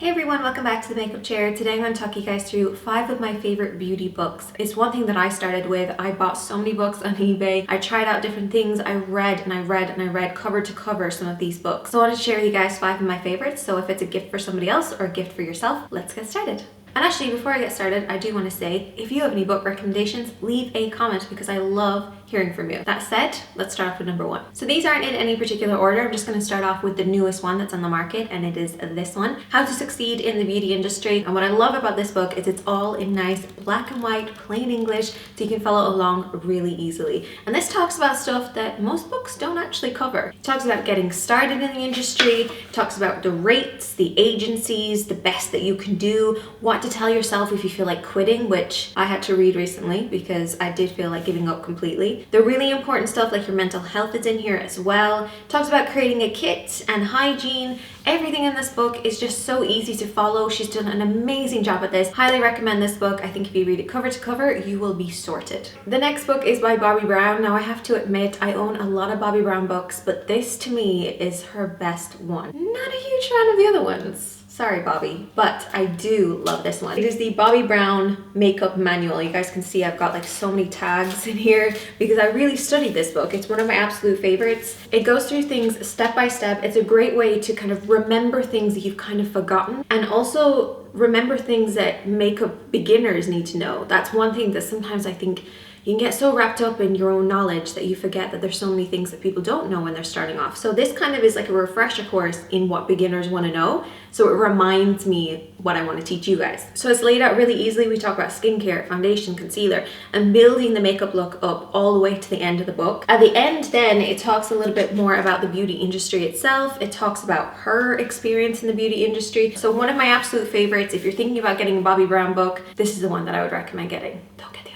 Hey everyone, welcome back to the Makeup Chair. Today I'm going to talk you guys through 5 of my favorite beauty books. It's one thing that I started with. I bought so many books on eBay. I tried out different things. I read and I read and I read cover to cover some of these books. So I wanted to share with you guys 5 of my favorites. So if it's a gift for somebody else or a gift for yourself, let's get started. And actually, before I get started, I do want to say, if you have any book recommendations, leave a comment because I love hearing from you. That said, let's start off with number 1. So these aren't in any particular order. I'm just going to start off with the newest one that's on the market, and it is this one, How to Succeed in the Beauty Industry. And what I love about this book is it's all in nice black and white, plain English, so you can follow along really easily. And this talks about stuff that most books don't actually cover. It talks about getting started in the industry, it talks about the rates, the agencies, the best that you can do, what to tell yourself if you feel like quitting, which I had to read recently because I did feel like giving up completely. The really important stuff like your mental health is in here as well. It talks about creating a kit and hygiene. Everything in this book is just so easy to follow. She's done an amazing job at this. Highly recommend this book. I think if you read it cover to cover, you will be sorted. The next book is by Bobbi Brown. Now I have to admit, I own a lot of Bobbi Brown books, but this to me is her best one. Not a huge fan of the other ones. Sorry, Bobbi, but I do love this one. It is the Bobbi Brown Makeup Manual. You guys can see I've got like so many tags in here because I really studied this book. It's one of my absolute favorites. It goes through things step by step. It's a great way to kind of remember things that you've kind of forgotten and also remember things that makeup beginners need to know. That's one thing that sometimes I think you can get so wrapped up in your own knowledge that you forget that there's so many things that people don't know when they're starting off. So this kind of is like a refresher course in what beginners want to know. So it reminds me what I want to teach you guys. So it's laid out really easily. We talk about skincare, foundation, concealer, and building the makeup look up all the way to the end of the book. At the end then, it talks a little bit more about the beauty industry itself. It talks about her experience in the beauty industry. So one of my absolute favorites, if you're thinking about getting a Bobbi Brown book, this is the one that I would recommend getting. Don't get the other.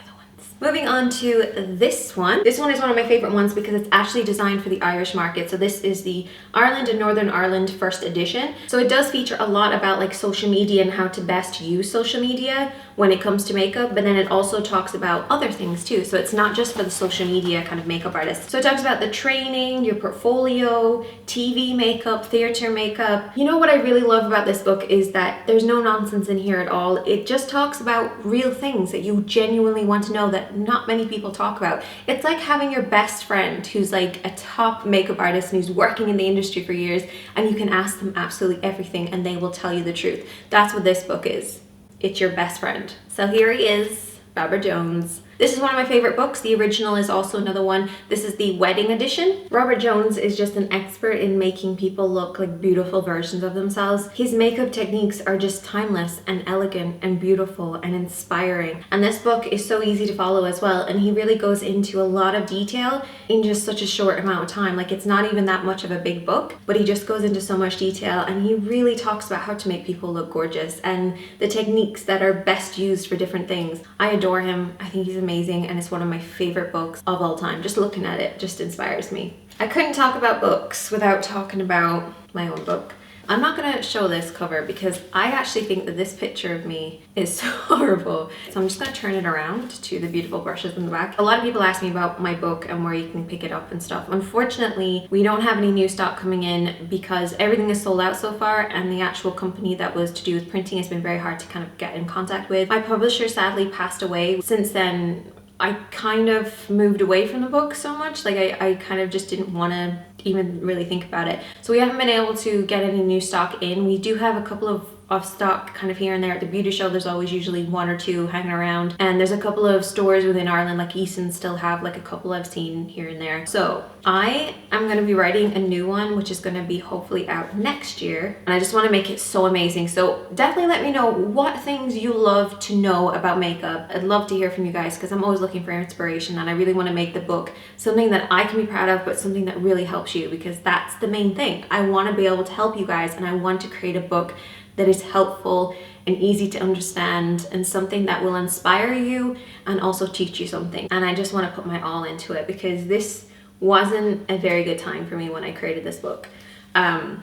Moving on to this one. This one is one of my favorite ones because it's actually designed for the Irish market. So this is the Ireland and Northern Ireland first edition. So it does feature a lot about like social media and how to best use social media when it comes to makeup, but then it also talks about other things too. So it's not just for the social media kind of makeup artists. So it talks about the training, your portfolio, TV makeup, theater makeup. You know what I really love about this book is that there's no nonsense in here at all. It just talks about real things that you genuinely want to know that not many people talk about. It's like having your best friend who's like a top makeup artist and who's working in the industry for years, and you can ask them absolutely everything and they will tell you the truth. That's what this book is. It's your best friend. So here he is, Robert Jones. This is one of my favorite books. The original is also another one. This is the wedding edition. Robert Jones is just an expert in making people look like beautiful versions of themselves. His makeup techniques are just timeless and elegant and beautiful and inspiring. And this book is so easy to follow as well. And he really goes into a lot of detail in just such a short amount of time. Like it's not even that much of a big book, but he just goes into so much detail and he really talks about how to make people look gorgeous and the techniques that are best used for different things. I adore him. I think he's amazing. And it's one of my favorite books of all time. Just looking at it just inspires me. I couldn't talk about books without talking about my own book. I'm not gonna show this cover because I actually think that this picture of me is so horrible. So I'm just gonna turn it around to the beautiful brushes in the back. A lot of people ask me about my book and where you can pick it up and stuff. Unfortunately, we don't have any new stock coming in because everything is sold out so far, and the actual company that was to do with printing has been very hard to kind of get in contact with. My publisher sadly passed away. Since then, I kind of moved away from the book so much. Like I kind of just didn't want to even really think about it. So we haven't been able to get any new stock in. We do have a couple of stock kind of here and there at the beauty show. There's always usually 1 or 2 hanging around, and there's a couple of stores within Ireland like Eason still have like a couple I've seen here and there. So I am going to be writing a new one which is going to be hopefully out next year, and I just want to make it so amazing. So definitely let me know what things you love to know about makeup. I'd love to hear from you guys because I'm always looking for inspiration, and I really want to make the book something that I can be proud of, but something that really helps you, because that's the main thing. I want to be able to help you guys, and I want to create a book that is helpful and easy to understand and something that will inspire you and also teach you something. And I just want to put my all into it because this wasn't a very good time for me when I created this book. I'm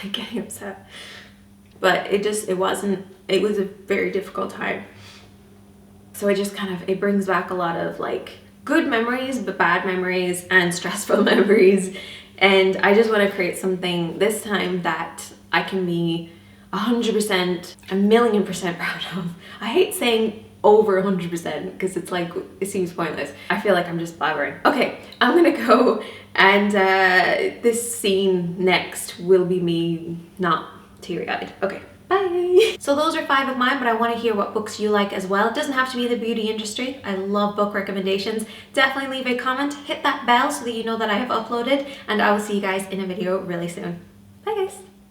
like getting upset, but it was a very difficult time. So it brings back a lot of like good memories, but bad memories and stressful memories. And I just want to create something this time that I can be 100%, a million percent proud of. I hate saying over 100% because it's like, it seems pointless. I feel like I'm just blabbering. Okay, I'm gonna go, and this scene next will be me not teary-eyed. Okay, bye. So those are 5 of mine, but I want to hear what books you like as well. It doesn't have to be the beauty industry. I love book recommendations. Definitely leave a comment, hit that bell so that you know that I have uploaded, and I will see you guys in a video really soon. Bye guys.